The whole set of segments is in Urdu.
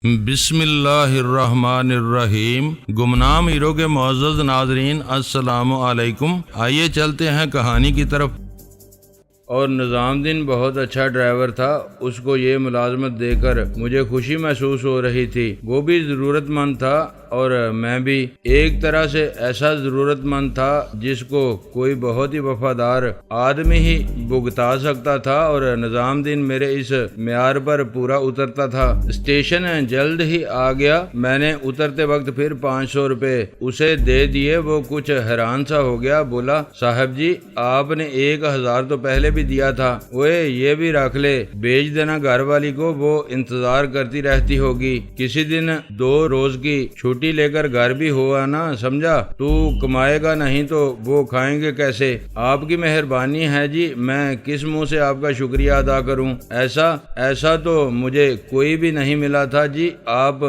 بسم اللہ الرحمن الرحیم۔ گمنام ہیرو کے معزز ناظرین، السلام علیکم۔ آئیے چلتے ہیں کہانی کی طرف۔ اور نظام الدین بہت اچھا ڈرائیور تھا، اس کو یہ ملازمت دے کر مجھے خوشی محسوس ہو رہی تھی۔ وہ بھی ضرورت مند تھا اور میں بھی ایک طرح سے ایسا ضرورت مند تھا جس کو کوئی بہت ہی وفادار آدمی ہی بھگتا سکتا تھا، اور نظام الدین میرے اس معیار پر پورا اترتا تھا۔ اسٹیشن جلد ہی آ گیا۔ میں نے اترتے وقت پھر 500 روپے اسے دے دیے۔ وہ کچھ حیران سا ہو گیا، بولا صاحب جی آپ نے 1000 تو پہلے بھی دیا تھا، وہ یہ بھی رکھ لے، بیچ دینا گھر والی کو، وہ انتظار کرتی رہتی ہوگی، کسی دن 2 روز کی چھٹی لے کر گھر بھی ہوا نا، سمجھا؟ تو کمائے گا نہیں تو وہ کھائیں گے کیسے؟ آپ کی مہربانی ہے جی، میں کس منہ سے آپ کا شکریہ ادا کروں؟ ایسا تو مجھے کوئی بھی نہیں ملا تھا جی، آپ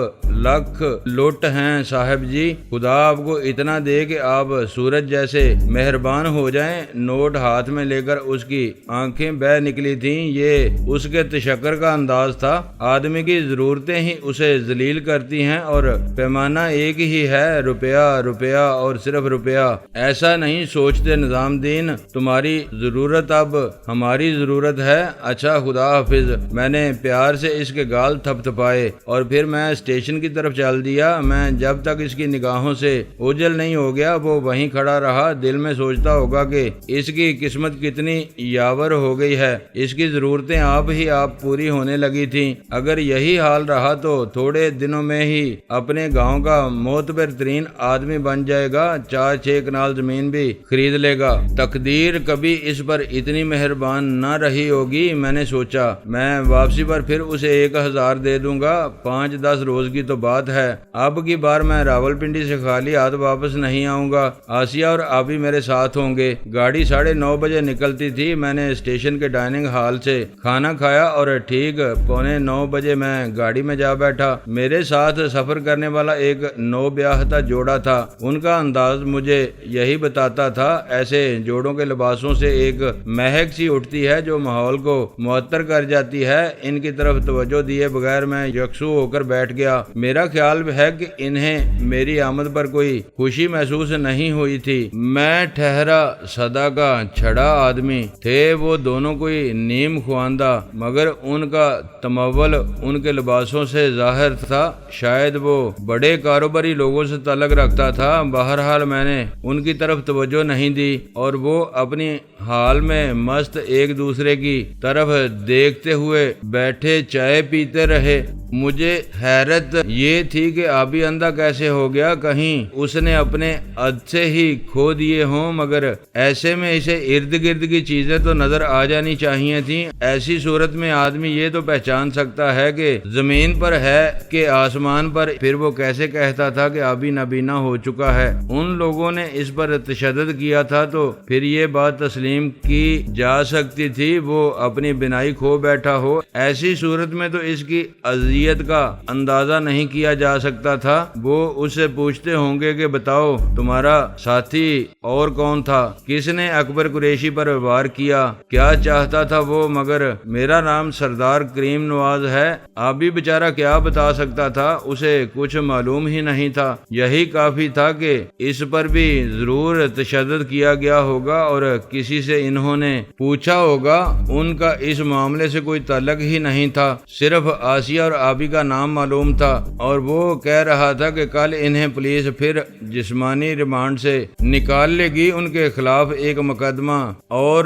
لکھ لٹ ہیں صاحب جی، خدا آپ کو اتنا دے کہ آپ سورج جیسے مہربان ہو جائیں۔ نوٹ ہاتھ میں لے کر اس کی آنکھیں بہہ نکلی تھیں۔ یہ اس کے تشکر کا انداز تھا۔ آدمی کی ضرورتیں ہی اسے ذلیل کرتی ہیں اور پیمانہ ایک ہی ہے، روپیہ روپیہ اور صرف روپیہ۔ ایسا نہیں سوچتے نظام الدین، تمہاری ضرورت اب ہماری ضرورت ہے۔ اچھا خدا حافظ۔ میں نے پیار سے اس کے گال تھپ تھپائے اور پھر میں اسٹیشن کی طرف چل دیا۔ میں جب تک اس کی نگاہوں سے اوجھل نہیں ہو گیا وہ وہیں کھڑا رہا۔ دل میں سوچتا ہوگا کہ اس کی قسمت کتنی یاور ہو گئی ہے، اس کی ضرورتیں آپ پوری ہونے لگی تھیں۔ اگر یہی حال رہا تو تھوڑے دنوں میں ہی اپنے گاؤں کا معتبر ترین آدمی بن جائے گا، 4-6 کنال زمین بھی خرید لے گا۔ تقدیر کبھی اس پر اتنی مہربان نہ رہی ہوگی، میں نے سوچا۔ میں واپسی پر پھر اسے 1000 دے دوں گا، 5-10 روز کی تو بات ہے۔ اب کی بار میں راولپنڈی سے خالی ہاتھ واپس نہیں آؤں گا۔ آسیہ اور آبی میرے ساتھ ہوں گے۔ گاڑی 9:30 بجے نکلتی تھی۔ میں نے اسٹیشن کے ڈائننگ ہال سے کھانا کھایا اور ٹھیک 8:45 بجے میں گاڑی میں جا بیٹھا۔ میرے ساتھ سفر کرنے والا ایک نو بیاہتا جوڑا تھا۔ ان کا انداز مجھے یہی بتاتا تھا۔ ایسے جوڑوں کے لباسوں سے ایک مہک سی اٹھتی ہے جو ماحول کو معطر کر جاتی ہے۔ ان کی طرف توجہ دیے بغیر میں یکسو ہو کر بیٹھ گیا۔ میرا خیال ہے کہ انہیں میری آمد پر کوئی خوشی محسوس نہیں ہوئی تھی۔ میں ٹھہرا سدا کا چھڑا آدمی تھے وہ دونوں کوئی نیم خواندہ، مگر ان کا تمول ان کے لباسوں سے ظاہر تھا۔ شاید وہ بڑے کاروباری لوگوں سے تعلق رکھتا تھا۔ بہرحال میں نے ان کی طرف توجہ نہیں دی اور وہ اپنی حال میں مست ایک دوسرے کی طرف دیکھتے ہوئے بیٹھے چائے پیتے رہے۔ مجھے حیرت یہ تھی کہ آبی اندھا کیسے ہو گیا، کہیں اس نے اپنے عدسے ہی کھو دیے ہوں، مگر ایسے میں اسے ارد گرد کی چیزیں تو نظر آ جانی چاہیے تھیں۔ ایسی صورت میں آدمی یہ تو پہچان سکتا ہے کہ زمین پر ہے کہ آسمان پر۔ پھر وہ کیسے کہتا تھا کہ آبی نابینا ہو چکا ہے؟ ان لوگوں نے اس پر تشدد کیا تھا تو پھر یہ بات تسلیم کی جا سکتی تھی وہ اپنی بینائی کھو بیٹھا ہو۔ ایسی صورت میں تو اس کی اذیت کا اندازہ نہیں کیا جا سکتا تھا۔ وہ اس سے پوچھتے ہوں گے کہ بتاؤ تمہارا ساتھی اور کون تھا، کس نے اکبر قریشی پر وار کیا، کیا چاہتا تھا وہ؟ مگر میرا نام سردار کریم نواز ہے۔ آبی بیچارہ کیا بتا سکتا تھا، اسے کچھ معلوم ہی نہیں تھا۔ یہی کافی تھا کہ اس پر بھی ضرور تشدد کیا گیا ہوگا اور کسی سے انہوں نے پوچھا ہوگا۔ ان کا اس معاملے سے کوئی تعلق ہی نہیں تھا، صرف آسیہ اور آبی کا نام معلوم تھا، اور وہ کہہ رہا تھا کہ کل انہیں پولیس پھر جسمانی ریمانڈ سے نکال لے گی۔ ان کے خلاف ایک مقدمہ اور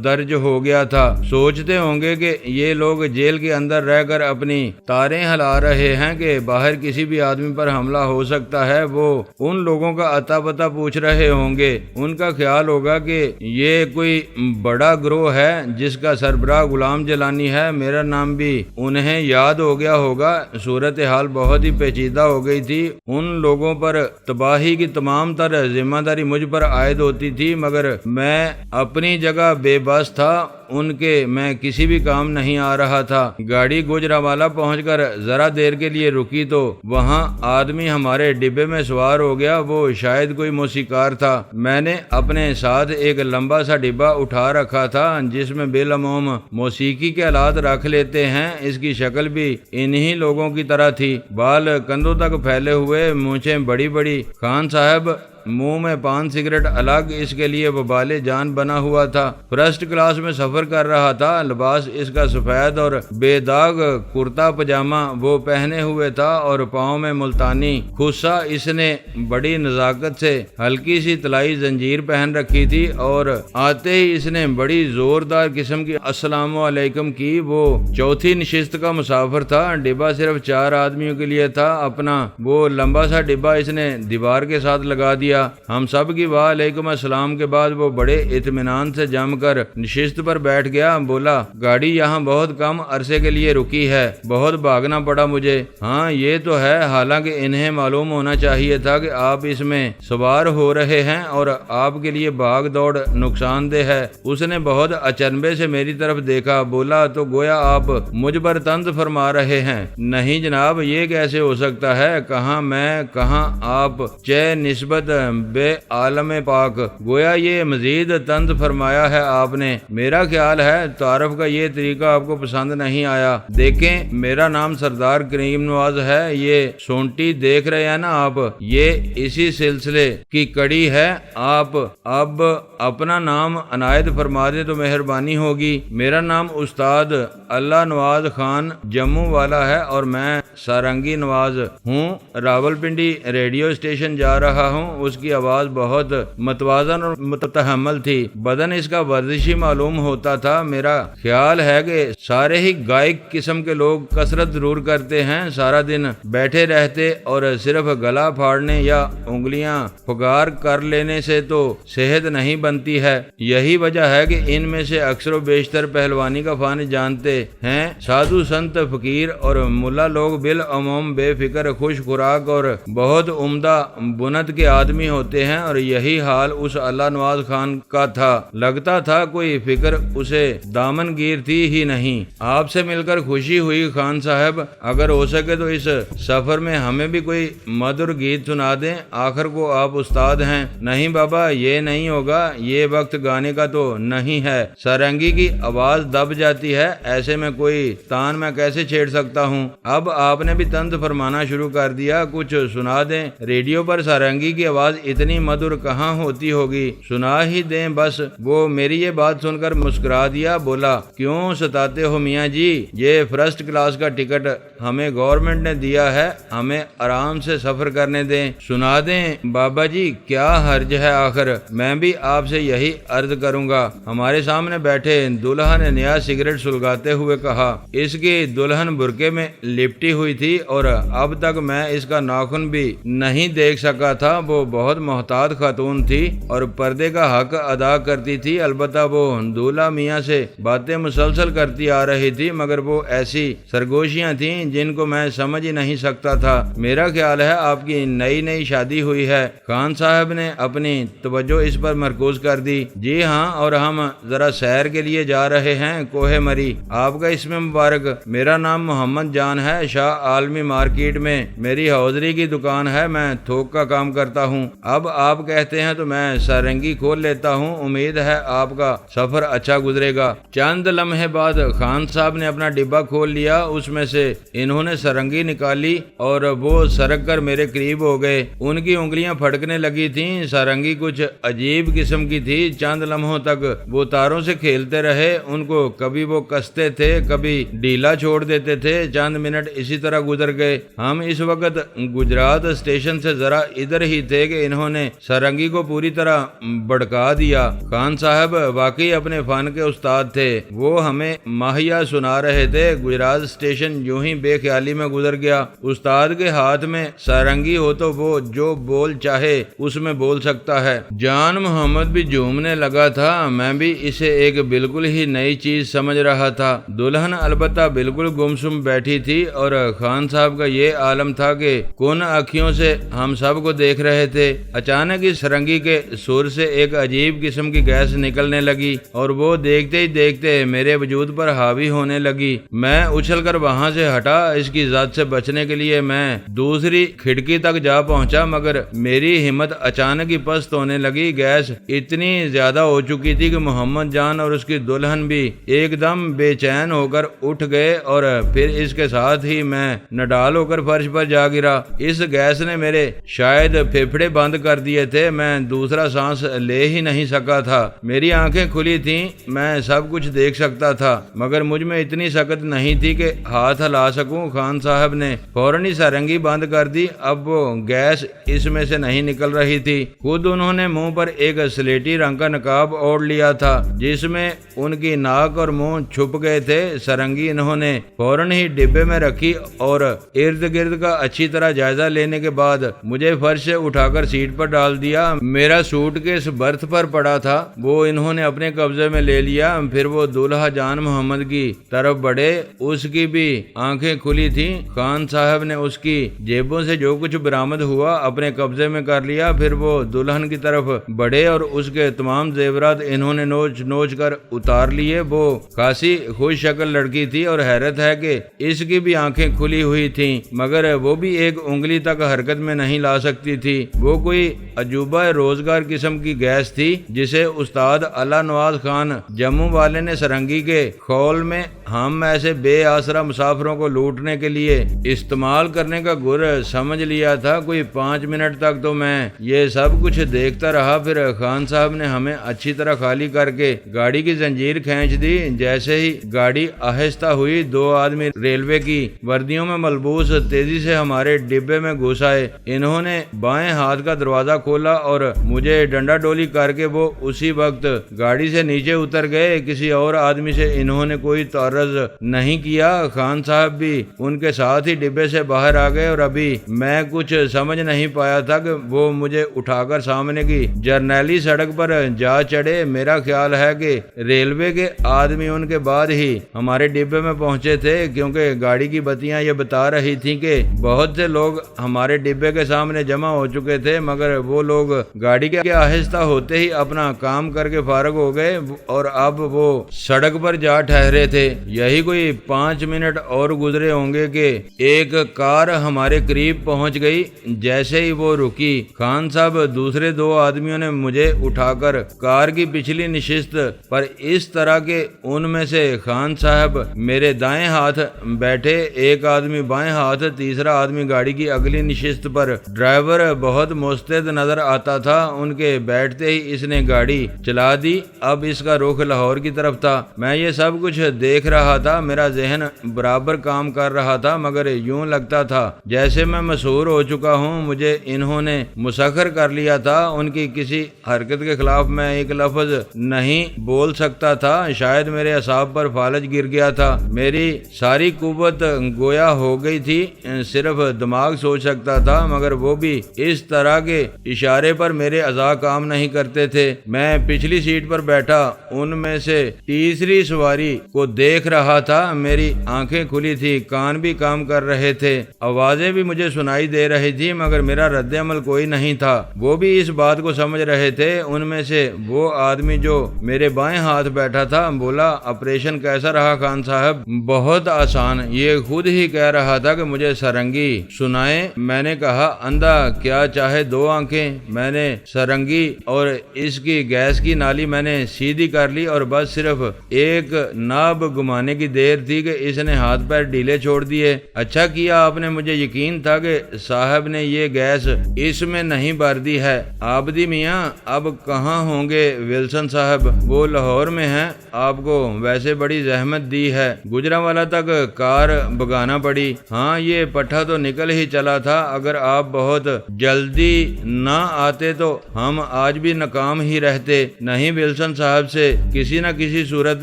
درج ہو گیا تھا۔ سوچتے ہوں گے کہ یہ لوگ جیل کے اندر رہ کر اپنی تاریں ہلا رہے ہیں کہ باہر کسی بھی آدمی پر حملہ ہو سکتا ہے۔ وہ ان لوگوں کا اتا پتہ پوچھ رہے ہوں گے۔ ان کا خیال ہوگا کہ یہ کوئی بڑا گروہ ہے جس کا سربراہ غلام جیلانی ہے۔ میرا نام بھی انہیں یاد ہو گیا ہوگا۔ صورتحال بہت ہی پیچیدہ ہو گئی تھی۔ ان لوگوں پر تباہی کی تمام تر ذمہ داری مجھ پر عائد ہوتی تھی، مگر میں اپنی جگہ بے بس تھا۔ ان کے میں کسی بھی کام نہیں آ رہا تھا۔ گاڑی گوجرانوالہ پہنچ کر ذرا دیر کے لیے رکی تو وہاں آدمی ہمارے ڈبے میں سوار ہو گیا، وہ شاید کوئی موسیقار تھا۔ میں نے اپنے ساتھ ایک لمبا سا ڈبہ اٹھا رکھا تھا جس میں بالعموم موسیقی کے آلات رکھ لیتے ہیں۔ اس کی شکل بھی انہی لوگوں کی طرح تھی، بال کندھوں تک پھیلے ہوئے، مونچھیں بڑی بڑی۔ خان صاحب منہ میں پان سگریٹ الگ، اس کے لیے وبال جان بنا ہوا تھا۔ فرسٹ کلاس میں سفر کر رہا تھا۔ لباس اس کا سفید اور بے داغ کرتا پجامہ وہ پہنے ہوئے تھا اور پاؤں میں ملتانی خصا اس نے بڑی نزاکت سے ہلکی سی طلائی زنجیر پہن رکھی تھی، اور آتے ہی اس نے بڑی زوردار قسم کی السلام علیکم کی۔ وہ چوتھی نشست کا مسافر تھا۔ ڈبہ صرف 4 آدمیوں کے لیے تھا۔ اپنا وہ لمبا سا ڈبہ اس نے دیوار کے ساتھ لگا دیا۔ ہم سب کی وعلیکم السلام کے بعد وہ بڑے اطمینان سے جم کر نشست پر بیٹھ گیا۔ بولا، گاڑی یہاں بہت کم عرصے کے لیے رکی ہے، بہت بھاگنا پڑا مجھے۔ ہاں یہ تو ہے، حالانکہ انہیں معلوم ہونا چاہیے تھا کہ آپ اس میں سوار ہو رہے ہیں اور آپ کے لیے بھاگ دوڑ نقصان دہ ہے۔ اس نے بہت اچنبے سے میری طرف دیکھا۔ بولا، تو گویا آپ مجھ پر طنز فرما رہے ہیں؟ نہیں جناب، یہ کیسے ہو سکتا ہے؟ کہاں میں، کہاں آپ، چہ نسبت بے عالم پاک، گویا یہ مزید طنز فرمایا ہے آپ نے۔ میرا خیال ہے تعارف کا یہ طریقہ آپ کو پسند نہیں آیا۔ دیکھیں، میرا نام سردار کریم نواز ہے۔ یہ سونٹی دیکھ رہے ہیں نا آپ، یہ اسی سلسلے کی کڑی ہے۔ آپ اب اپنا نام عنایت فرما دیں تو مہربانی ہوگی۔ میرا نام استاد اللہ نواز خان جموں والا ہے اور میں سارنگی نواز ہوں۔ راولپنڈی ریڈیو اسٹیشن جا رہا ہوں۔ اس کی آواز بہت متوازن اور متحمل تھی۔ بدن اس کا ورزشی معلوم ہوتا تھا۔ میرا خیال ہے کہ سارے ہی گائک قسم کے لوگ کثرت ضرور کرتے ہیں، سارا دن بیٹھے رہتے اور صرف گلا پھاڑنے یا انگلیاں پھگار کر لینے سے تو صحت نہیں بنتی ہے۔ یہی وجہ ہے کہ ان میں سے اکثر و بیشتر پہلوانی کا فن جانتے ہیں۔ سادھو سنت فقیر اور ملا لوگ بالعموم بے فکر، خوش خوراک اور بہت عمدہ بنت کے آدمی ہوتے ہیں، اور یہی حال اس اللہ نواز خان کا تھا۔ لگتا تھا کوئی فکر اسے دامن گیر تھی ہی نہیں۔ آپ سے مل کر خوشی ہوئی خان صاحب، اگر ہو سکے تو اس سفر میں ہمیں بھی کوئی مدھر گیت سنا دیں، آخر کو آپ استاد ہیں۔ نہیں بابا، یہ نہیں ہوگا، یہ وقت گانے کا تو نہیں ہے۔ سارنگی کی آواز دب جاتی ہے، ایسے میں کوئی تان میں کیسے چھیڑ سکتا ہوں؟ اب آپ نے بھی طنز فرمانا شروع کر دیا، کچھ سنا دیں۔ ریڈیو پر سارنگی کی آواز اتنی مدھر کہاں ہوتی ہوگی، سنا ہی دیں بس۔ وہ میری یہ بات سن کر مسکرا دیا، بولا، کیوں ستاتے ہو میاں جی، یہ فرسٹ کلاس کا ٹکٹ ہمیں گورنمنٹ نے دیا ہے، ہمیں آرام سے سفر کرنے دیں۔ سنا دیں بابا جی، کیا حرج ہے؟ آخر میں بھی آپ سے یہی عرض کروں گا۔ ہمارے سامنے بیٹھے دلہا نے نیا سگریٹ سلگاتے ہوئے کہا۔ اس کی دلہن برقعے میں لپٹی ہوئی تھی اور اب تک میں اس کا ناخن بھی نہیں دیکھ سکا تھا۔ وہ بہت محتاط خاتون تھی اور پردے کا حق ادا کرتی تھی، البتہ وہ دولہا میاں سے باتیں مسلسل کرتی آ رہی تھی، مگر وہ ایسی سرگوشیاں تھیں جن کو میں سمجھ ہی نہیں سکتا تھا۔ میرا خیال ہے آپ کی نئی شادی ہوئی ہے۔ خان صاحب نے اپنی توجہ اس پر مرکوز کر دی۔ جی ہاں، اور ہم ذرا سیر کے لیے جا رہے ہیں کوہ مری۔ آپ کا اسم مبارک؟ میرا نام محمد جان ہے، شاہ عالمی مارکیٹ میں میری حوضری کی دکان ہے، میں تھوک کا کام کرتا ہوں۔ اب آپ کہتے ہیں تو میں سارنگی کھول لیتا ہوں، امید ہے آپ کا سفر اچھا گزرے گا۔ چند لمحے بعد خان صاحب نے اپنا ڈبہ کھول لیا، اس میں سے انہوں نے سارنگی نکالی اور وہ سرک کر میرے قریب ہو گئے۔ ان کی انگلیاں پھڑکنے لگی تھیں۔ سارنگی کچھ عجیب قسم کی تھی۔ چند لمحوں تک وہ تاروں سے کھیلتے رہے، ان کو کبھی وہ کستے تھے، کبھی ڈھیلا چھوڑ دیتے تھے۔ چند منٹ اسی طرح گزر گئے۔ ہم اس وقت گجرات اسٹیشن سے ذرا ادھر ہی تھے کہ انہوں نے سارنگی کو پوری طرح بھڑکا دیا۔ خان صاحب واقعی اپنے فن کے استاد تھے۔ وہ ہمیں ماہیا سنا رہے تھے۔ گجرات اسٹیشن یوں ہی بے خیالی میں گزر گیا۔ استاد کے ہاتھ میں سارنگی ہو تو وہ جو بول چاہے اس میں بول سکتا ہے۔ جان محمد بھی جھومنے لگا تھا۔ میں بھی اسے ایک بالکل ہی نئی چیز سمجھ رہا تھا۔ دلہن البتہ بالکل گمسم بیٹھی تھی اور خان صاحب کا یہ عالم تھا کہ کن آنکھوں سے ہم سب کو دیکھ رہے تھے۔ تھے۔ اچانک اس سرنگی کے سور سے ایک عجیب قسم کی گیس نکلنے لگی اور وہ دیکھتے ہی دیکھتے میرے وجود پر حاوی ہونے لگی۔ میں اچھل کر وہاں سے ہٹا۔ اس کی ذات سے بچنے کے لیے میں دوسری کھڑکی تک جا پہنچا، مگر میری ہمت اچانک ہی پست ہونے لگی۔ گیس اتنی زیادہ ہو چکی تھی کہ محمد جان اور اس کی دلہن بھی ایک دم بے چین ہو کر اٹھ گئے اور پھر اس کے ساتھ ہی میں نڈال ہو کر فرش پر جا گرا۔ اس گیس نے میرے شاید پھیپھڑے بند کر دیے تھے، میں دوسرا سانس لے ہی نہیں سکا تھا۔ میری آنکھیں کھلی تھیں، میں سب کچھ دیکھ سکتا تھا، مگر مجھ میں اتنی سکت نہیں تھی کہ ہاتھ ہلا سکوں۔ خان صاحب نے فوراً ہی سرنگی بند کر دی۔ اب وہ گیس اس میں سے نہیں نکل رہی تھی۔ خود انہوں نے منہ پر ایک سلیٹی رنگ کا نقاب اوڑھ لیا تھا جس میں ان کی ناک اور منہ چھپ گئے تھے۔ سرنگی انہوں نے فوراً ہی ڈبے میں رکھی اور ارد گرد کا اچھی طرح جائزہ لینے کے بعد مجھے فرش سے اٹھا کر سیٹ پر ڈال دیا۔ میرا سوٹ کیس برتھ پر پڑا تھا، وہ انہوں نے اپنے قبضے میں لے لیا۔ پھر وہ دولہا جان محمد کی طرف بڑھے، اس کی بھی آنکھیں کھلی تھیں۔ خان صاحب نے اس کی جیبوں سے جو کچھ برآمد ہوا اپنے قبضے میں کر لیا۔ پھر وہ دلہن کی طرف بڑھے اور اس کے تمام زیورات انہوں نے نوچ نوچ کر اتار لیے۔ وہ خاصی خوش شکل لڑکی تھی اور حیرت ہے کہ اس کی بھی آنکھیں کھلی ہوئی تھیں، مگر وہ بھی ایک انگلی تک حرکت میں نہیں لا سکتی تھی۔ وہ کوئی عجوبہ روزگار قسم کی گیس تھی جسے استاد اللہ نواز خان جموں والے نے سرنگی کے خول میں ہم ایسے بے آسرا مسافروں کو لوٹنے کے لیے استعمال کرنے کا گر سمجھ لیا تھا۔ کوئی 5 منٹ تک تو میں یہ سب کچھ دیکھتا رہا۔ پھر خان صاحب نے ہمیں اچھی طرح خالی کر کے گاڑی کی زنجیر کھینچ دی۔ جیسے ہی گاڑی آہستہ ہوئی، 2 آدمی ریلوے کی وردیوں میں ملبوس تیزی سے ہمارے ڈبے میں گھس آئے۔ انہوں نے بائیں ہاتھ کا دروازہ کھولا اور مجھے ڈنڈا ڈولی کر کے وہ اسی وقت گاڑی سے نیچے اتر گئے۔ کسی اور آدمی سے انہوں نے کوئی تعرض نہیں کیا۔ خان صاحب بھی ان کے ساتھ ہی ڈبے سے باہر آ گئے اور ابھی میں کچھ سمجھ نہیں پایا تھا کہ وہ مجھے اٹھا کر سامنے کی جرنیلی سڑک پر جا چڑھے۔ میرا خیال ہے کہ ریلوے کے آدمی ان کے بعد ہی ہمارے ڈبے میں پہنچے تھے، کیونکہ گاڑی کی بتیاں یہ بتا رہی تھیں کہ بہت سے لوگ ہمارے ڈبے کے سامنے جمع ہو چکے تھے، مگر وہ لوگ گاڑی کے آہستہ ہوتے ہی اپنا کام کر کے فارغ ہو گئے اور اب وہ سڑک پر جا ٹھہرے تھے۔ یہی کوئی 5 منٹ اور گزرے ہوں گے کہ ایک کار ہمارے قریب پہنچ گئی۔ جیسے ہی وہ رکی، خان صاحب دوسرے 2 آدمیوں نے مجھے اٹھا کر کار کی پچھلی نشست پر اس طرح کہ ان میں سے خان صاحب میرے دائیں ہاتھ بیٹھے، ایک آدمی بائیں ہاتھ، تیسرا آدمی گاڑی کی اگلی نشست پر۔ ڈرائیور بہت مستعد نظر آتا تھا۔ ان کے بیٹھتے ہی اس نے گاڑی چلا دی۔ اب اس کا رخ لاہور کی طرف تھا۔ میں یہ سب کچھ دیکھ رہا تھا، میرا ذہن برابر کام کر رہا تھا، مگر یوں لگتا تھا جیسے میں مسحور ہو چکا ہوں۔ مجھے انہوں نے مسخر کر لیا تھا۔ ان کی کسی حرکت کے خلاف میں ایک لفظ نہیں بول سکتا تھا۔ شاید میرے اعصاب پر فالج گر گیا تھا۔ میری ساری قوت گویا ہو گئی تھی، صرف دماغ سوچ سکتا تھا، مگر وہ بھی اس طرح کے اشارے پر میرے اعضاء کام نہیں کرتے تھے۔ میں پچھلی سیٹ پر بیٹھا ان میں سے تیسری سواری کو دیکھ رہا تھا۔ میری آنکھیں کھلی تھی، کان بھی کام کر رہے تھے، آوازیں بھی مجھے سنائی دے رہی تھی، مگر میرا رد عمل کوئی نہیں تھا۔ وہ بھی اس بات کو سمجھ رہے تھے۔ ان میں سے وہ آدمی جو میرے بائیں ہاتھ بیٹھا تھا بولا، آپریشن کیسا رہا خان صاحب؟ بہت آسان، یہ خود ہی کہہ رہا تھا کہ مجھے سرنگی سنائیں۔ میں نے کہا، اندھا کیا چاہے 2 آنکھیں؟ میں نے سرنگی اور اس کی گیس کی نالی میں نے سیدھی کر لی اور بس صرف ایک ناب گمانے کی دیر تھی کہ اس نے ہاتھ پیر ڈھیلے چھوڑ دیے۔ اچھا کیا آپ نے، مجھے یقین تھا کہ صاحب نے یہ گیس اس میں نہیں بھر دی ہے۔ آبدی میاں اب کہاں ہوں گے ولسن صاحب؟ وہ لاہور میں ہیں۔ آپ کو ویسے بڑی زحمت دی ہے، گجرانوالہ تک کار بگانا پڑی۔ ہاں یہ پٹھا تو نکل ہی چلا تھا، اگر آپ بہت جلدی نہ آتے تو ہم آج بھی ناکام ہی رہتے۔ نہیں ولسن صاحب سے کسی نہ کسی صورت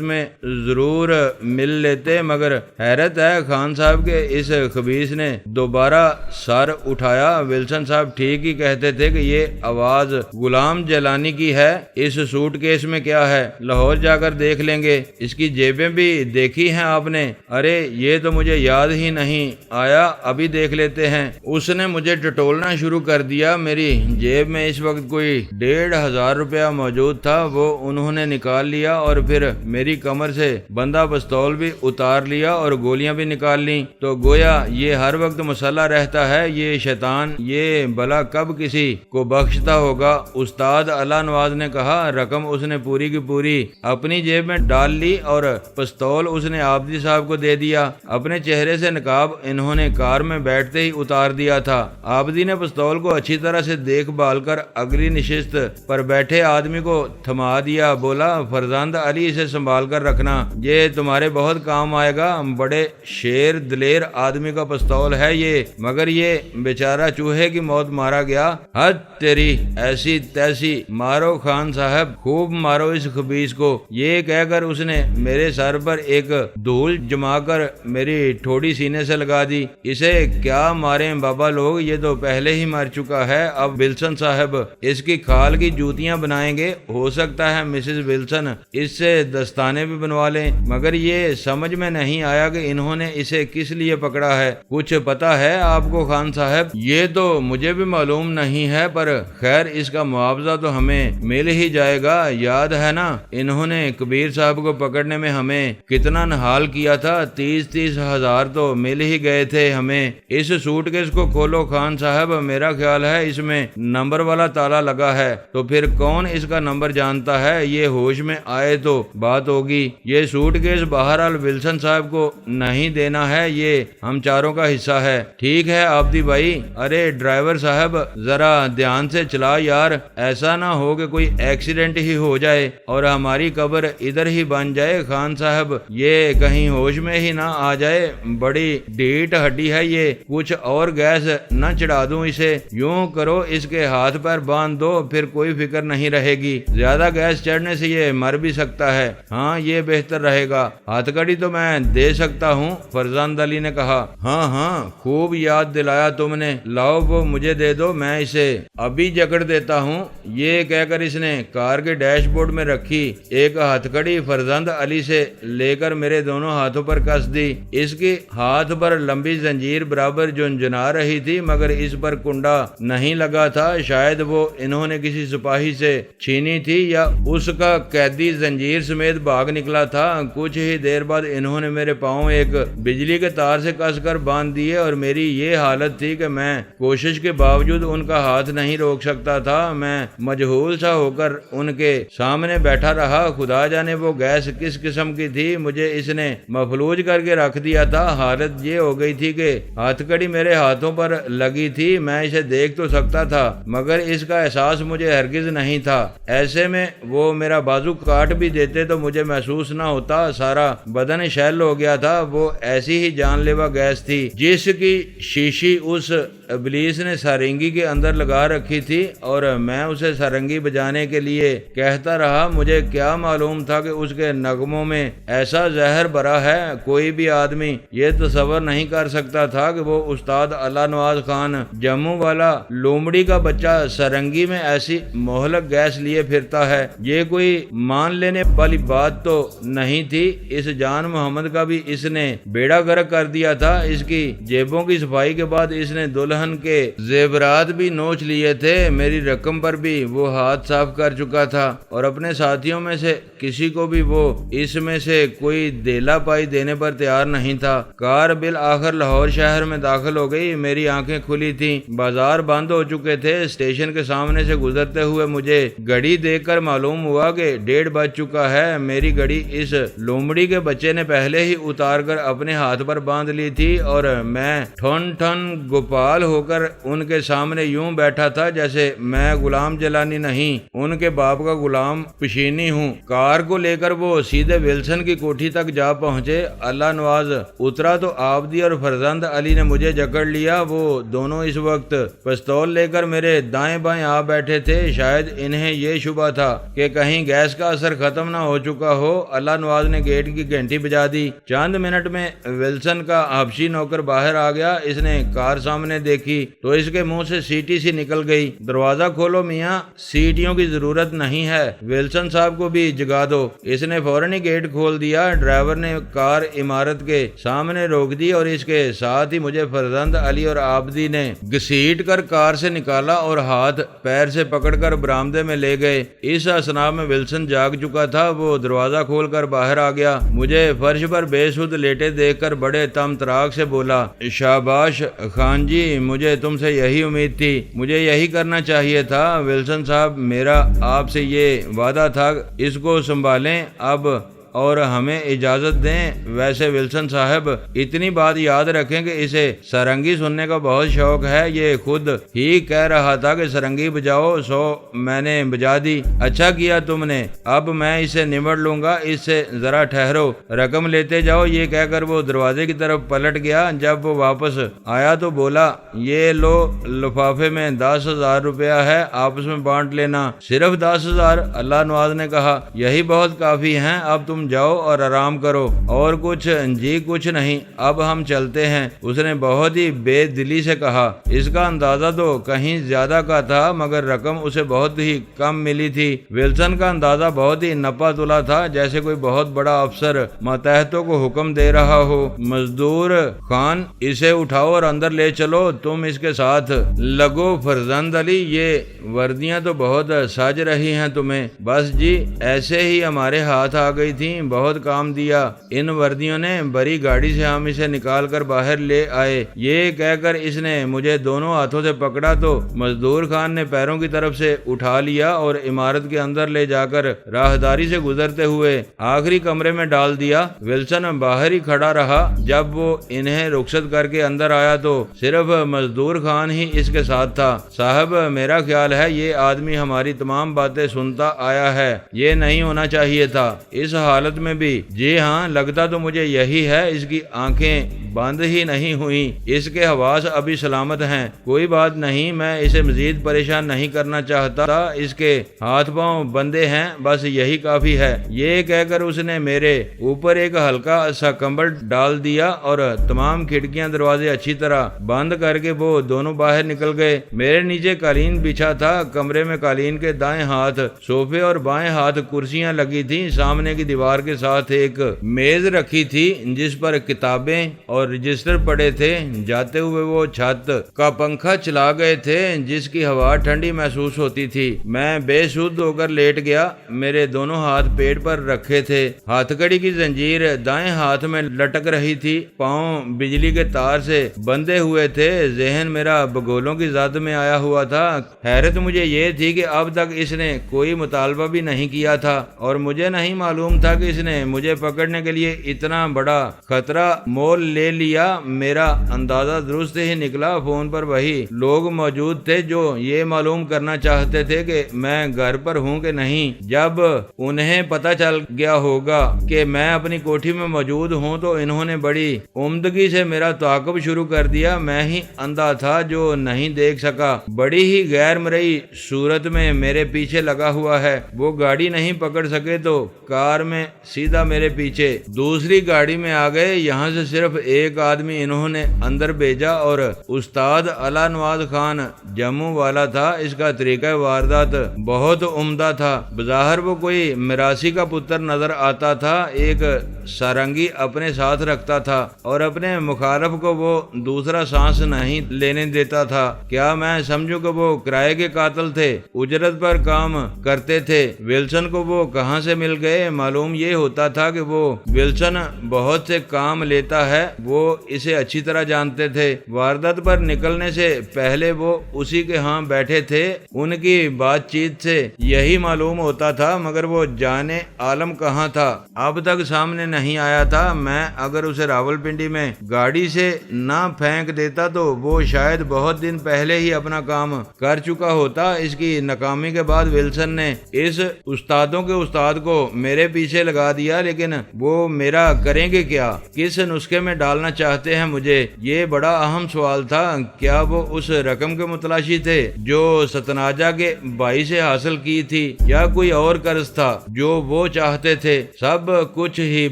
میں ضرور مل لیتے، مگر حیرت ہے خان صاحب کے اس خبیث نے دوبارہ سر اٹھایا۔ ولسن صاحب ٹھیک ہی کہتے تھے کہ یہ آواز غلام جیلانی کی ہے۔ اس سوٹ کیس میں کیا ہے؟ لاہور جا کر دیکھ لیں گے۔ اس کی جیبیں بھی دیکھی ہیں آپ نے؟ ارے یہ تو مجھے یاد ہی نہیں آیا، ابھی دیکھ لیتے ہیں۔ اس نے مجھے ٹٹولنا شروع کر دیا۔ کیا میری جیب میں اس وقت کوئی 1500 روپیہ موجود تھا، وہ انہوں نے نکال لیا اور پھر میری کمر سے بندہ پستول بھی اتار لیا اور گولیاں بھی نکال لیں۔ تو گویا یہ ہر وقت مسلح رہتا ہے، یہ شیطان، یہ بلا کب کسی کو بخشتا ہوگا۔ استاد اللہ نواز نے کہا، رقم اس نے پوری کی پوری اپنی جیب میں ڈال لی اور پستول اس نے آبدی صاحب کو دے دیا۔ اپنے چہرے سے نقاب انہوں نے کار میں بیٹھتے ہی اتار دیا تھا۔ آبدی نے پستول کو اچھی طرح سے دیکھ بھال کر اگلی نشست پر بیٹھے آدمی کو تھما دیا، بولا، فرزند علی، اسے سنبھال کر رکھنا، یہ تمہارے بہت کام آئے گا، بڑے شیر دلیر آدمی کا پستول ہے یہ، مگر یہ بیچارہ چوہے کی موت مارا گیا۔ حد تیری، ایسی تیسی، مارو خان صاحب، خوب مارو اس خبیث کو۔ یہ کہہ کر اس نے میرے سر پر ایک دھول جما کر میری ٹھوڑی سینے سے لگا دی۔ اسے کیا ماریں بابا لوگ، یہ تو پہلے ہی مر چکا ہے، اب ولسن صاحب اس کی کھال کی جوتیاں بنائیں گے، ہو سکتا ہے مسز ولسن اس سے دستانے بھی بنوا لیں، مگر یہ سمجھ میں نہیں آیا کہ انہوں نے اسے کس لیے پکڑا ہے۔ کچھ پتا ہے آپ کو خان صاحب؟ یہ تو مجھے بھی معلوم نہیں ہے، پر خیر اس کا معاوضہ تو ہمیں مل ہی جائے گا۔ یاد ہے نا انہوں نے کبیر صاحب کو پکڑنے میں ہمیں کتنا نہال کیا تھا، 30 ہزار تو مل ہی گئے تھے ہمیں۔ اس سوٹ کیس کو کھولو خان صاحب، میرا خیال ہے اس میں نمبر والا تالا لگا ہے، تو پھر کون اس کا نمبر جانتا ہے، یہ ہوش میں آئے تو بات ہوگی۔ یہ سوٹ کیس بہرحال ولسن صاحب کو نہیں دینا ہے، یہ ہم چاروں کا حصہ ہے۔ ٹھیک ہے آبدی بھائی، ارے ڈرائیور صاحب ذرا دھیان سے چلا یار، ایسا نہ ہو کہ کوئی ایکسیڈنٹ ہی ہو جائے اور ہماری قبر ادھر ہی بن جائے۔ خان صاحب یہ کہیں ہوش میں ہی نہ آ جائے، بڑی ڈیٹ ہڈی ہے یہ، کچھ اور گیس نہ چڑھا دوں اسے۔ یوں کرو اس کے ہاتھ پیر باندھ دو، پھر کوئی فکر نہیں رہے گی، زیادہ گیس چڑھنے سے یہ مر بھی سکتا ہے۔ ہاں یہ بہتر رہے گا، ہاتھ کڑی تو میں دے سکتا ہوں، فرزند علی نے کہا۔ ہاں ہاں خوب یاد دلایا تم نے، لاؤ وہ مجھے دے دو، میں اسے ابھی جکڑ دیتا ہوں۔ یہ کہہ کر اس نے کار کے ڈیش بورڈ میں رکھی ایک ہاتھ کڑی فرزند علی سے لے کر میرے دونوں ہاتھوں پر کس دی۔ اس کی ہاتھ پر لمبی زنجیر برابر جنجنا رہی تھی، مگر اس پر کنڈا نہیں لگا تھا، شاید وہ انہوں نے کسی سپاہی سے چھینی تھی یا اس کا قیدی زنجیر سمیت بھاگ نکلا تھا۔ کچھ ہی دیر بعد انہوں نے میرے پاؤں ایک بجلی کے تار سے کس کر باندھ دیے اور میری یہ حالت تھی کہ میں کوشش کے باوجود ان کا ہاتھ نہیں روک سکتا تھا۔ میں مجہول سا ہو کر ان کے سامنے بیٹھا رہا۔ خدا جانے وہ گیس کس قسم کی تھی، مجھے اس نے مفلوج کر کے رکھ دیا تھا۔ حالت یہ ہو گئی تھی کہ ہاتھ کڑی میرے ہاتھوں پر لگی تھی، میں اسے دیکھ تو سکتا تھا مگر اس کا احساس مجھے ہرگز نہیں تھا۔ ایسے میں وہ میرا بازو کاٹ بھی دیتے تو مجھے محسوس نہ ہوتا، سارا بدن شیل ہو گیا تھا۔ وہ ایسی ہی جان لیوا گیس تھی جس کی شیشی اس ابلیس نے سارنگی کے اندر لگا رکھی تھی اور میں اسے سارنگی بجانے کے لیے کہتا رہا۔ مجھے کیا معلوم تھا کہ اس کے نغموں میں ایسا زہر بھرا ہے، کوئی بھی آدمی یہ تصور نہیں کر سکتا تھا کہ وہ استاد اللہ نواز خان جموں والا لومڑی کا بچہ سارنگی میں ایسی مہلک گیس لیے پھرتا ہے۔ یہ کوئی مان لینے والی بات تو نہیں تھی، اس جان محمد کا بھی اس نے بیڑا غرق کر دیا تھا۔ اس کی جیبوں کی صفائی کے بعد اس نے دلہن کے زیورات بھی نوچ لیے تھے، میری رقم پر بھی وہ ہاتھ صاف کر چکا تھا اور اپنے ساتھیوں میں سے کسی کو بھی وہ اس میں سے کوئی دیلا پائی دینے پر تیار نہیں تھا۔ کار بالآخر لاہور شہر میں داخل ہو گئی، میری آنکھیں کھلی تھیں، بازار بند ہو چکے تھے۔ اسٹیشن کے سامنے سے گزرتے ہوئے مجھے گھڑی دیکھ کر معلوم ہوا کہ 1:30 بج چکا ہے۔ میری گھڑی اس لومڑی کے بچے نے پہلے ہی اتار کر اپنے ہاتھ پر باندھ لی تھی اور میں ٹھن ٹھن گوپال ہو کر ان کے سامنے یوں بیٹھا تھا جیسے میں غلام جلانی نہیں، ان کے باپ کا غلام پشینی ہوں۔ کار کو لے کر وہ سیدھے ولسن کی کوٹھی تک جا پہنچے۔ اللہ نواز اترا تو آبدی اور فرزند علی نے مجھے جکڑ لیا۔ وہ دونوں اس وقت پستول لے کر میرے دائیں بائیں آ بیٹھے تھے، شاید انہیں یہ شبہ تھا کہ کہیں گیس کا اثر ختم نہ ہو چکا ہو۔ اللہ نواز نے گیٹ کی گھنٹی بجا دی۔ چند منٹ میں ولسن کا حبشی نوکر باہر آ گیا۔ اس نے کار سامنے دیکھی تو اس کے منہ سے سیٹی سی نکل گئی۔ دروازہ کھولو میاں، سیٹیوں کی ضرورت نہیں ہے، ولسن صاحب کو بھی جگا دو۔ اس نے فوراً ہی گیٹ کھول دیا۔ ڈرائیور نے کار عمارت کے سامنے روک دی اور اس کے ساتھ ہی مجھے فرزند علی اور آبدی نے گھسیٹ کر کار سے نکالا اور ہاتھ پیر سے پکڑ کر برآمدے میں لے گئے۔ اس اسنا میں ولسن جاگ چکا تھا، وہ دروازہ کھول کر باہر آ گیا۔ مجھے فرش پر بے سود لیٹے دیکھ کر بڑے تم تراک سے بولا، شاباش خان جی، مجھے تم سے یہی امید تھی، مجھے یہی کرنا چاہیے تھا۔ ولسن صاحب، میرا آپ سے یہ وعدہ تھا، اس کو سنبھالیں اب اور ہمیں اجازت دیں۔ ویسے ولسن صاحب، اتنی بات یاد رکھیں کہ اسے سرنگی سننے کا بہت شوق ہے۔ یہ خود ہی کہہ رہا تھا کہ سرنگی بجاؤ، سو میں نے بجا دی۔ اچھا کیا تم نے، اب میں اسے نمٹ لوں گا، اس سے ذرا ٹھہرو، رقم لیتے جاؤ۔ یہ کہہ کر وہ دروازے کی طرف پلٹ گیا۔ جب وہ واپس آیا تو بولا، یہ لو، لفافے میں 10,000 روپیہ ہے، آپس میں بانٹ لینا۔ صرف 10,000؟ اللہ نواز نے کہا، یہی بہت کافی ہیں، اب تم جاؤ اور آرام کرو۔ اور کچھ؟ جی کچھ نہیں، اب ہم چلتے ہیں، اس نے بہت ہی بے دلی سے کہا۔ اس کا اندازہ تو کہیں زیادہ کا تھا، مگر رقم اسے بہت ہی کم ملی تھی۔ ولسن کا اندازہ بہت ہی نپا تلا تھا، جیسے کوئی بہت بڑا افسر ماتحتوں کو حکم دے رہا ہو۔ مزدور خان، اسے اٹھاؤ اور اندر لے چلو، تم اس کے ساتھ لگو۔ فرزند علی، یہ وردیاں تو بہت سج رہی ہیں تمہیں۔ بس جی، ایسے ہی ہمارے ہاتھ آ گئی تھی، بہت کام دیا ان وردیوں نے۔ بڑی گاڑی سے ہم اسے نکال کر باہر لے آئے۔ یہ کہہ کر اس نے مجھے دونوں ہاتھوں سے پکڑا تو مزدور خان نے پیروں کی طرف سے اٹھا لیا اور عمارت کے اندر لے جا کر راہداری سے گزرتے ہوئے آخری کمرے میں ڈال دیا۔ ولسن باہر ہی کھڑا رہا۔ جب وہ انہیں رخصت کر کے اندر آیا تو صرف مزدور خان ہی اس کے ساتھ تھا۔ صاحب، میرا خیال ہے یہ آدمی ہماری تمام باتیں سنتا آیا ہے، یہ نہیں ہونا چاہیے تھا اس حالت میں بھی۔ جی ہاں، لگتا تو مجھے یہی ہے، اس کی آنکھیں بند ہی نہیں ہوئیں، اس کے حواس ابھی سلامت ہیں۔ کوئی بات نہیں، میں اسے مزید پریشان نہیں کرنا چاہتا، اس کے ہاتھ پاؤں بندے ہیں، بس یہی کافی ہے۔ یہ کہہ کر اس نے میرے اوپر ایک ہلکا سا کمبل ڈال دیا اور تمام کھڑکیاں دروازے اچھی طرح بند کر کے وہ دونوں باہر نکل گئے۔ میرے نیچے قالین بچھا تھا۔ کمرے میں قالین کے دائیں ہاتھ صوفے اور بائیں ہاتھ کرسیاں لگی تھیں۔ سامنے کی دیوار کے ساتھ ایک میز رکھی تھی جس پر کتابیں اور رجسٹر پڑے تھے۔ جاتے ہوئے وہ چھت کا پنکھا چلا گئے تھے جس کی ہوا ٹھنڈی محسوس ہوتی تھی۔ میں بے سود ہو کر لیٹ گیا، میرے دونوں ہاتھ پیٹ پر رکھے تھے، ہاتھ کڑی کی زنجیر دائیں ہاتھ میں لٹک رہی تھی، پاؤں بجلی کے تار سے بندھے ہوئے تھے۔ ذہن میرا بگولوں کی زد میں آیا ہوا تھا۔ حیرت مجھے یہ تھی کہ اب تک اس نے کوئی مطالبہ بھی نہیں کیا تھا اور مجھے نہیں معلوم تھا کہ اس نے مجھے پکڑنے کے لیے اتنا بڑا خطرہ مول لے لیا۔ میرا اندازہ درست ہی نکلا، فون پر وہی لوگ موجود تھے جو یہ معلوم کرنا چاہتے تھے کہ میں گھر پر ہوں کہ نہیں۔ جب انہیں پتہ چل گیا ہوگا کہ میں اپنی کوٹھی میں موجود ہوں تو انہوں نے بڑی عمدگی سے میرا تعاقب شروع کر دیا۔ میں ہی اندھا تھا جو نہیں دیکھ سکا، بڑی ہی غیر مرئی صورت میں میرے پیچھے لگا ہوا ہے۔ وہ گاڑی نہیں پکڑ سکے تو کار میں سیدھا میرے پیچھے دوسری گاڑی میں آ گئے۔ یہاں سے صرف ایک آدمی انہوں نے اندر بھیجا اور استاد اللہ نواز خان جموں والا تھا۔ اس کا طریقہ واردات بہت عمدہ تھا۔ بظاہر وہ کوئی مراسی کا پتر نظر آتا تھا۔ ایک سارنگی اپنے ساتھ رکھتا تھا اور اپنے مخالف کو وہ دوسرا سانس نہیں لینے دیتا تھا۔ کیا میں سمجھوں کہ وہ کرائے کے قاتل تھے، اجرت پر کام کرتے تھے؟ ولسن کو وہ کہاں سے مل گئے؟ معلوم یہ ہوتا تھا کہ وہ ولسن بہت سے کام لیتا ہے، وہ اسے اچھی طرح جانتے تھے۔ واردات پر نکلنے سے پہلے وہ اسی کے ہاں بیٹھے تھے۔ ان کی بات چیت سے یہی معلوم ہوتا تھا، مگر وہ جانے عالم کہاں تھا، اب تک سامنے نہیں آیا تھا۔ میں اگر اسے راولپنڈی میں گاڑی سے نہ پھینک دیتا تو وہ شاید بہت دن پہلے ہی اپنا کام کر چکا ہوتا۔ اس کی ناکامی کے بعد ولسن نے اس استادوں کے استاد کو میرے پیچھے لگا دیا، لیکن وہ میرا کریں گے کیا؟ کس نسخے میں ڈالنا چاہتے ہیں مجھے؟ یہ بڑا اہم سوال تھا۔ کیا وہ اس رقم کے متلاشی تھے جو ستناجا کے بھائی سے حاصل کی تھی، یا کوئی اور قرض تھا جو وہ چاہتے تھے؟ سب کچھ ہی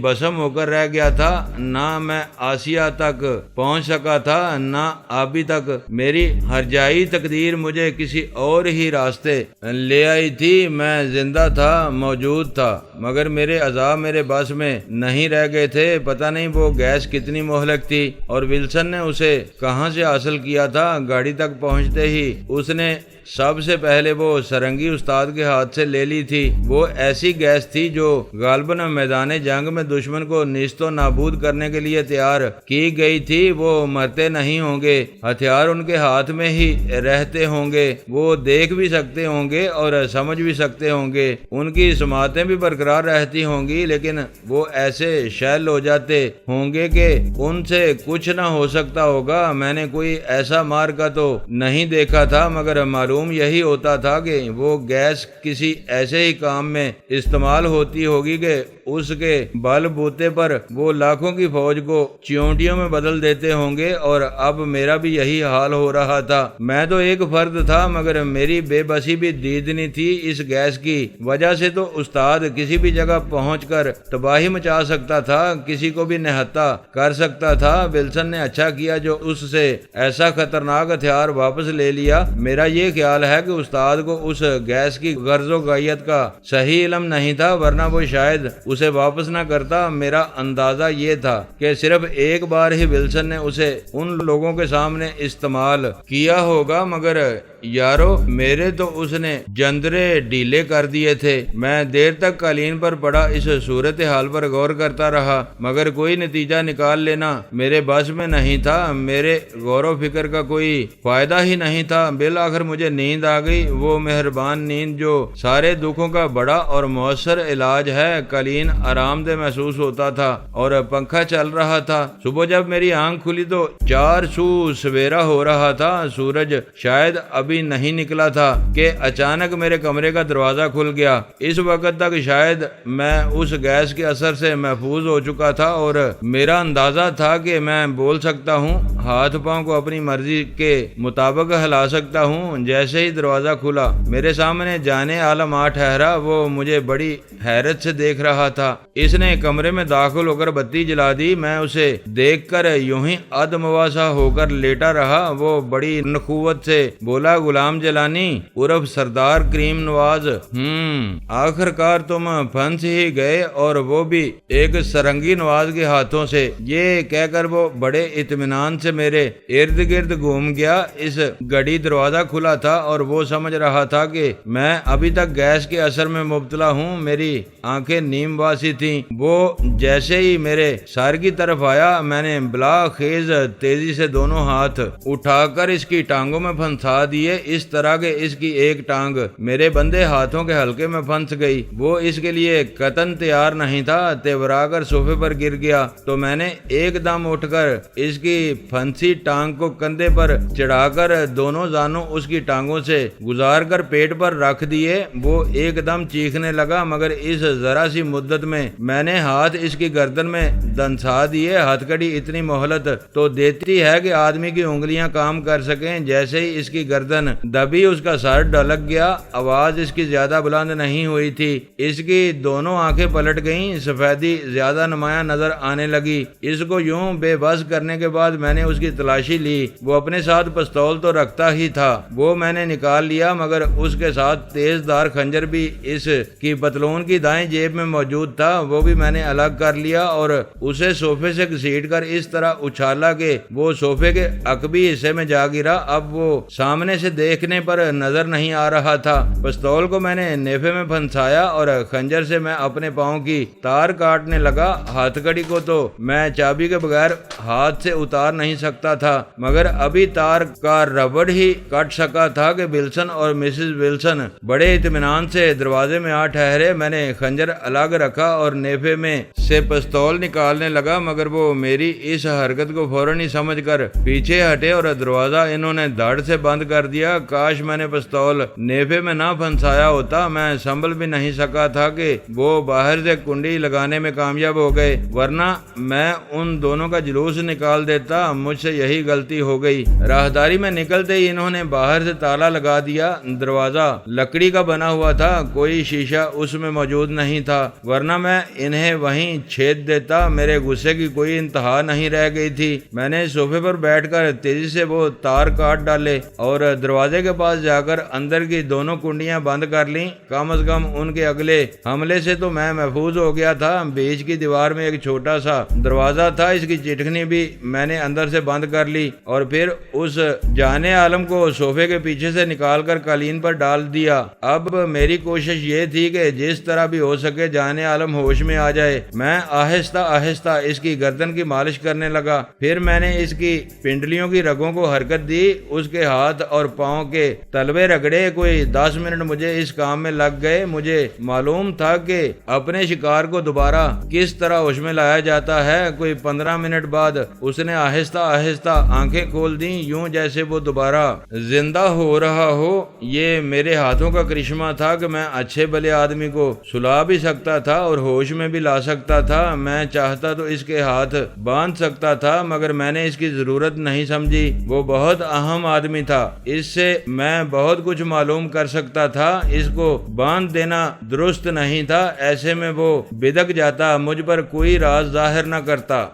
بسم ہو کر رہ گیا تھا۔ نہ میں آسیا تک پہنچ سکا تھا، نہ آبی تک۔ میری ہرجائی تقدیر مجھے کسی اور ہی راستے لے آئی تھی۔ میں زندہ تھا، موجود تھا۔ مگر میرے عذاب میرے بس میں نہیں رہ گئے تھے۔ پتہ نہیں وہ گیس کتنی مہلک تھی اور ولسن نے اسے کہاں سے حاصل کیا تھا۔ گاڑی تک پہنچتے ہی اس نے سب سے پہلے وہ سرنگی استاد کے ہاتھ سے لے لی تھی۔ وہ ایسی گیس تھی جو غالباً میدان جنگ میں دشمن کو نیست و نابود کرنے کے لیے تیار کی گئی تھی۔ وہ مرتے نہیں ہوں گے، ہتھیار ان کے ہاتھ میں ہی رہتے ہوں گے، وہ دیکھ بھی سکتے ہوں گے اور سمجھ بھی سکتے ہوں گے، ان کی سماعتیں بھی برقرار رہتی ہوں گی، لیکن وہ ایسے شیل ہو جاتے ہوں گے کہ ان سے کچھ نہ ہو سکتا ہوگا۔ میں نے کوئی ایسا مارکا تو نہیں دیکھا تھا، مگر معلوم یہی ہوتا تھا کہ وہ گیس کسی ایسے ہی کام میں استعمال ہوتی ہوگی کہ اس کے بل بوتے پر وہ لاکھوں کی فوج کو چیونٹیوں میں بدل دیتے ہوں گے، اور اب میرا بھی یہی حال ہو رہا تھا۔ میں تو ایک فرد تھا، مگر میری بے بسی بھی دیدنی تھی۔ اس گیس کی وجہ سے تو استاد کسی بھی جگہ پہنچ کر تباہی مچا سکتا تھا، کسی کو بھی نہتا کر سکتا تھا۔ ولسن نے اچھا کیا جو اس سے ایسا خطرناک ہتھیار واپس لے لیا۔ میرا یہ خیال ہے کہ استاد کو اس گیس کی غرض و غایت کا صحیح علم نہیں تھا، ورنہ وہ شاید اسے واپس نہ کرتا۔ میرا اندازہ یہ تھا کہ صرف ایک بار ہی ولسن نے اسے ان لوگوں کے سامنے استعمال کیا ہوگا، مگر یارو میرے تو اس نے جندرے ڈھیلے کر دیے تھے۔ میں دیر تک قالین پر پڑا اس صورتحال پر غور کرتا رہا، مگر کوئی نتیجہ نکال لینا میرے بس میں نہیں تھا۔ میرے غور و فکر کا کوئی فائدہ ہی نہیں تھا۔ بالآخر مجھے نیند آ گئی، وہ مہربان نیند جو سارے دکھوں کا بڑا اور مؤثر علاج ہے۔ قالین آرام دہ محسوس ہوتا تھا اور پنکھا چل رہا تھا۔ صبح جب میری آنکھ کھلی تو 4 سو سویرا ہو رہا تھا، سورج شاید ابھی نہیں نکلا تھا کہ اچانک میرے کمرے کا دروازہ کھل گیا۔ اس وقت تک شاید میں اس گیس کے اثر سے محفوظ ہو چکا تھا اور میرا اندازہ تھا کہ میں بول سکتا ہوں، ہاتھ پاؤں کو اپنی مرضی کے مطابق ہلا سکتا ہوں۔ جیسے ہی دروازہ کھلا میرے سامنے جانے عالم آ ٹھہرا۔ وہ مجھے بڑی حیرت سے دیکھ رہا تھا۔ اس نے کمرے میں داخل ہو کر بتی جلا دی۔ میں اسے دیکھ کر یوں ہی ادمواسا ہو کر لیٹا رہا۔ وہ بڑی نخوت سے بولا، غلام جلانی عرف سردار کریم نواز، آخر کار تم پھنس ہی گئے، اور وہ بھی ایک سرنگی نواز کے ہاتھوں سے۔ یہ کہہ کر وہ بڑے اطمینان سے میرے ارد گرد گھوم گیا۔ اس گھڑی دروازہ کھلا تھا اور وہ سمجھ رہا تھا کہ میں ابھی تک گیس کے اثر میں مبتلا ہوں۔ میری آنکھیں نیم واسی تھیں۔ وہ جیسے ہی میرے سر کی طرف آیا، میں نے بلا خیز تیزی سے دونوں ہاتھ اٹھا کر اس کی ٹانگوں میں پھنسا دیے، اس طرح کہ اس کی ایک ٹانگ میرے بندے ہاتھوں کے حلقے میں پھنس گئی۔ وہ اس کے لیے قطعاً تیار نہیں تھا، تیورا کر صوفے پر گر گیا تو میں نے ایک دم اٹھ کر اس کی پھنسی ٹانگ کو کندھے پر چڑھا کر دونوں زانوں اس کی ٹانگوں سے گزار کر پیٹ پر رکھ دیے۔ وہ ایک دم چیخنے لگا، مگر اس ذرا سی مدت میں نے ہاتھ اس کی گردن میں دنسا دیے۔ ہتھکڑی اتنی مہلت تو دیتی ہے کہ آدمی کی انگلیاں کام کر سکیں۔ جیسے ہی اس کی گردن دبی، اس کا سر ڈھلک گیا۔ آواز اس کی زیادہ بلند نہیں ہوئی تھی۔ اس کی دونوں آنکھیں پلٹ گئیں، سفیدی زیادہ نمایاں نظر آنے لگی۔ اس کو یوں بے بس کرنے کے بعد میں نے اس کی تلاشی لی۔ وہ اپنے ساتھ پستول تو رکھتا ہی تھا، وہ میں نے نکال لیا، مگر اس کے ساتھ تیز دھار خنجر بھی اس کی پتلون کی دائیں جیب میں موجود تھا، وہ بھی میں نے الگ کر لیا اور اسے صوفے سے گھسیٹ کر اس طرح اچھالا کہ وہ صوفے کے عقبی حصے میں جا گرا۔ اب وہ سامنے سے دیکھنے پر نظر نہیں آ رہا تھا۔ پستول کو میں نے نیفے میں پھنسایا اور خنجر سے میں اپنے پاؤں کی تار کاٹنے لگا۔ ہاتھ کڑی کو تو میں چابی کے بغیر ہاتھ سے اتار نہیں سکتا تھا، مگر ابھی تار کا ربڑ ہی کٹ سکا تھا کہ ولسن اور مسز ولسن بڑے اطمینان سے دروازے میں آ ٹھہرے۔ میں نے خنجر الگ رکھا اور نیفے میں سے پستول نکالنے لگا، مگر وہ میری اس حرکت کو فوراً ہی سمجھ کر پیچھے ہٹے اور دروازہ انہوں نے دھڑ سے بند کر دیا۔ کاش میں نے پستول نیفے میں نہ پھنسایا ہوتا، میں سنبھل بھی نہیں سکا تھا کہ وہ باہر سے کنڈی لگانے میں کامیاب ہو گئے، ورنہ میں ان دونوں کا جلوس نکال دیتا۔ مجھ سے یہی غلطی ہو گئی۔ راہداری میں نکلتے ہی انہوں نے باہر سے تالا لگا دیا۔ دروازہ لکڑی کا بنا ہوا تھا، کوئی شیشہ اس میں موجود نہیں تھا، ورنہ میں انہیں وہیں چھید دیتا۔ میرے غصے کی کوئی انتہا نہیں رہ گئی تھی۔ میں نے صوفے پر بیٹھ کر تیزی سے وہ تار کاٹ ڈالے اور دروازے کے پاس جا کر اندر کی دونوں کنڈیاں بند کر لیں۔ کم از کم ان کے اگلے حملے سے تو میں محفوظ ہو گیا تھا۔ بیچ کی دیوار میں ایک چھوٹا سا دروازہ تھا، اس کی چٹکنی بھی میں نے اندر سے بند کر لی اور پھر اس جان عالم کو صوفے کے پیچھے سے نکال کر قالین پر ڈال دیا۔ اب میری کوشش یہ تھی کہ جس طرح بھی ہو سکے جان عالم ہوش میں آ جائے۔ میں آہستہ آہستہ اس کی گردن کی مالش کرنے لگا، پھر میں نے اس کی پنڈلیوں کی رگوں کو حرکت دی، اس کے ہاتھ اور پاؤں کے تلوے رگڑے۔ کوئی 10 منٹ مجھے اس کام میں لگ گئے۔ مجھے معلوم تھا کہ اپنے شکار کو دوبارہ کس طرح ہوش میں لایا جاتا ہے۔ کوئی 15 منٹ بعد اس نے آہستہ آہستہ آنکھیں کھول دیں، یوں جیسے وہ دوبارہ زندہ ہو رہا ہو۔ یہ میرے ہاتھوں کا کرشمہ تھا کہ میں اچھے بھلے آدمی کو سلا بھی سکتا تھا اور ہوش میں بھی لا سکتا تھا۔ میں چاہتا تو اس کے ہاتھ باندھ سکتا تھا، مگر میں نے اس کی ضرورت نہیں سمجھی۔ وہ بہت اہم آدمی تھا، اس سے میں بہت کچھ معلوم کر سکتا تھا۔ اس کو باندھ دینا درست نہیں تھا، ایسے میں وہ بدک جاتا، مجھ پر کوئی راز ظاہر نہ کرتا۔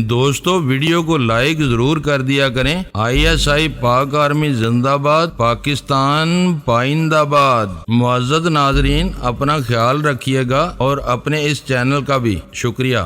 دوستو ویڈیو کو لائک ضرور کر دیا کریں۔ ISI پاک آرمی زندہ باد، پاکستان پائندہ باد۔ معزز ناظرین اپنا خیال رکھیے گا اور اپنے اس چینل کا بھی شکریہ۔